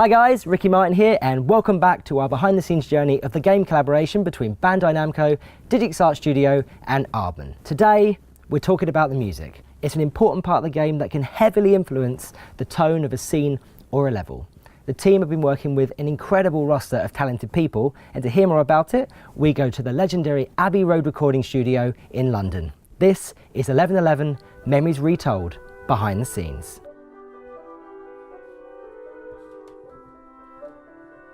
Hi guys, Ricky Martin here and welcome back to our behind the scenes journey of the game collaboration between Bandai Namco, Digix Art Studio and Aardman. Today we're talking about the music. It's an important part of the game that can heavily influence the tone of a scene or a level. The team have been working with an incredible roster of talented people, and to hear more about it, we go to the legendary Abbey Road recording studio in London. This is 1111 Memories Retold, behind the scenes.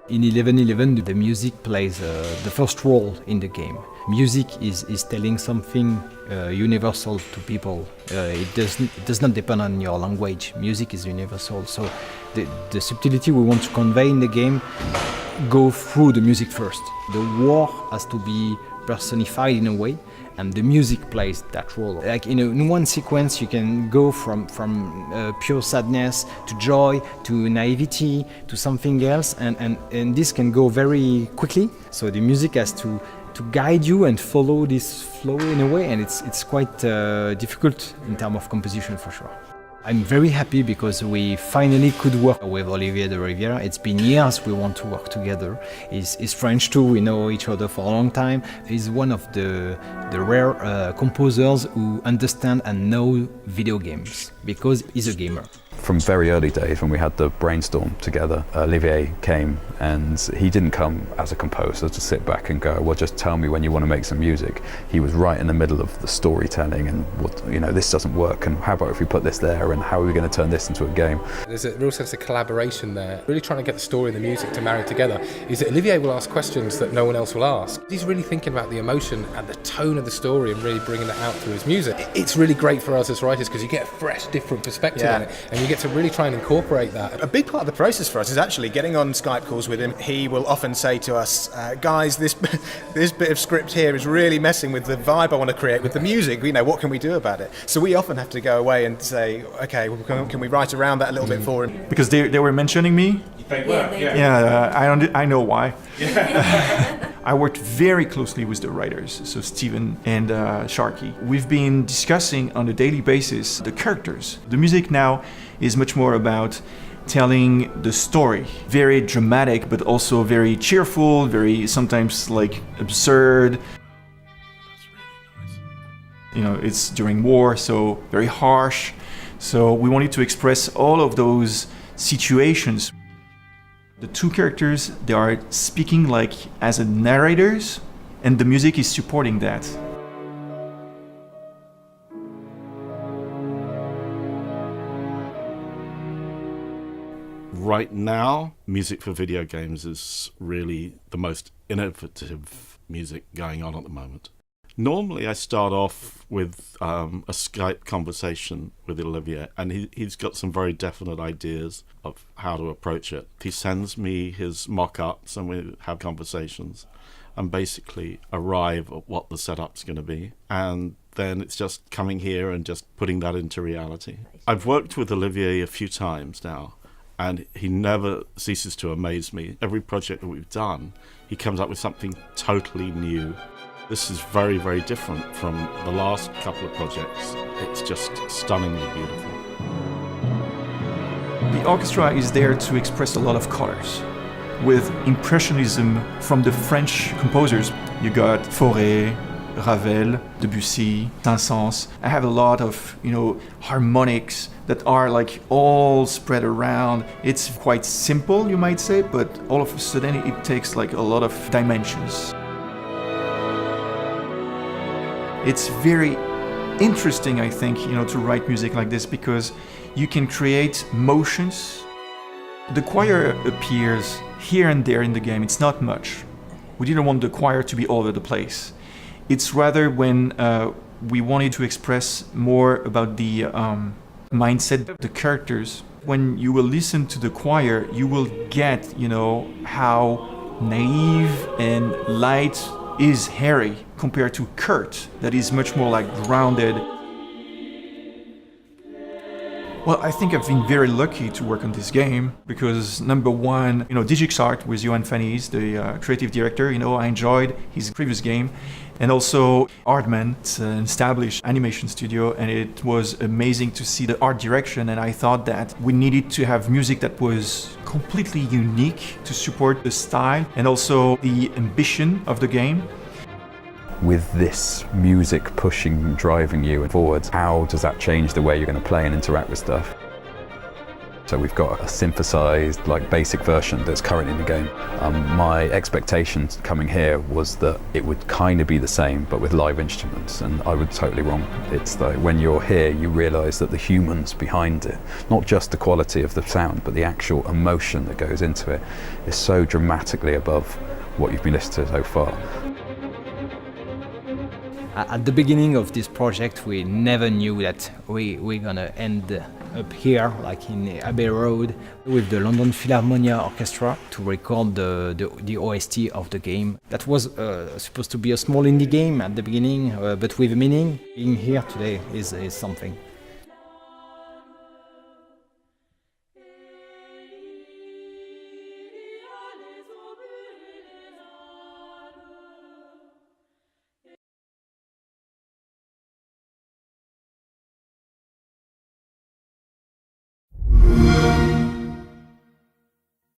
In 1111, the music plays the first role in the game. Music is telling something universal to people. It does not depend on your language. Music is universal. So the subtlety we want to convey in the game go through the music first. The war has to be personified in a way, and the music plays that role. Like in one sequence, you can go from pure sadness to joy to naivety to something else, and this can go very quickly. So the music has to guide you and follow this flow in a way, and it's quite difficult in terms of composition for sure. I'm very happy because we finally could work with Olivier Derivière. It's been years we want to work together. He's French too, we know each other for a long time. He's one of the rare composers who understand and know video games because he's a gamer. From very early days when we had the brainstorm together, Olivier came and he didn't come as a composer to sit back and go, well, just tell me when you want to make some music. He was right in the middle of the storytelling and this doesn't work, and how about if we put this there, and how are we going to turn this into a game? There's a real sense of collaboration there, really trying to get the story and the music to marry together. Is that Olivier will ask questions that no one else will ask. He's really thinking about the emotion and the tone of the story and really bringing that out through his music. It's really great for us as writers because you get a fresh, different perspective on it, and you get to really try and incorporate that. A big part of the process for us is actually getting on Skype calls with him. He will often say to us, guys, this bit of script here is really messing with the vibe I want to create with the music. What can we do about it? So we often have to go away and say, okay, well, can we write around that a little bit for him? Because they were mentioning me. I know why. I worked very closely with the writers, so Steven and Sharky. We've been discussing on a daily basis the characters. The music now is much more about telling the story. Very dramatic, but also very cheerful, very sometimes like absurd. It's during war, so very harsh. So we wanted to express all of those situations. The two characters, they are speaking like as narrators, and the music is supporting that. Right now, music for video games is really the most innovative music going on at the moment. Normally I start off with a Skype conversation with Olivier, and he's got some very definite ideas of how to approach it. He sends me his mock-ups and we have conversations and basically arrive at what the setup's going to be, and then it's just coming here and just putting that into reality. I've worked with Olivier a few times now, and he never ceases to amaze me. Every project that we've done, he comes up with something totally new. This is very, very different from the last couple of projects. It's just stunningly beautiful. The orchestra is there to express a lot of colors. With Impressionism from the French composers, you got Fauré, Ravel, Debussy, Saint-Saëns. I have a lot of, harmonics that are like all spread around. It's quite simple, you might say, but all of a sudden it takes like a lot of dimensions. It's very interesting, I think, to write music like this because you can create motions. The choir appears here and there in the game. It's not much. We didn't want the choir to be all over the place. It's rather when we wanted to express more about the mindset of the characters. When you will listen to the choir, you will get, how naive and light is Harry compared to Kurt, that is much more like grounded. Well, I think I've been very lucky to work on this game because number one, Digix Art with Johan Fanny's, the creative director, I enjoyed his previous game. And also Aardman, it's an established animation studio, and it was amazing to see the art direction, and I thought that we needed to have music that was completely unique to support the style and also the ambition of the game. With this music pushing, driving you forwards, how does that change the way you're going to play and interact with stuff? So we've got a synthesized, like, basic version that's current in the game. My expectation coming here was that it would kind of be the same, but with live instruments, and I was totally wrong. It's like when you're here, you realize that the humans behind it, not just the quality of the sound, but the actual emotion that goes into it, is so dramatically above what you've been listening to so far. At the beginning of this project, we never knew that we're gonna end up here, like in Abbey Road, with the London Philharmonia Orchestra to record the OST of the game. That was supposed to be a small indie game at the beginning, but with meaning. Being here today is something.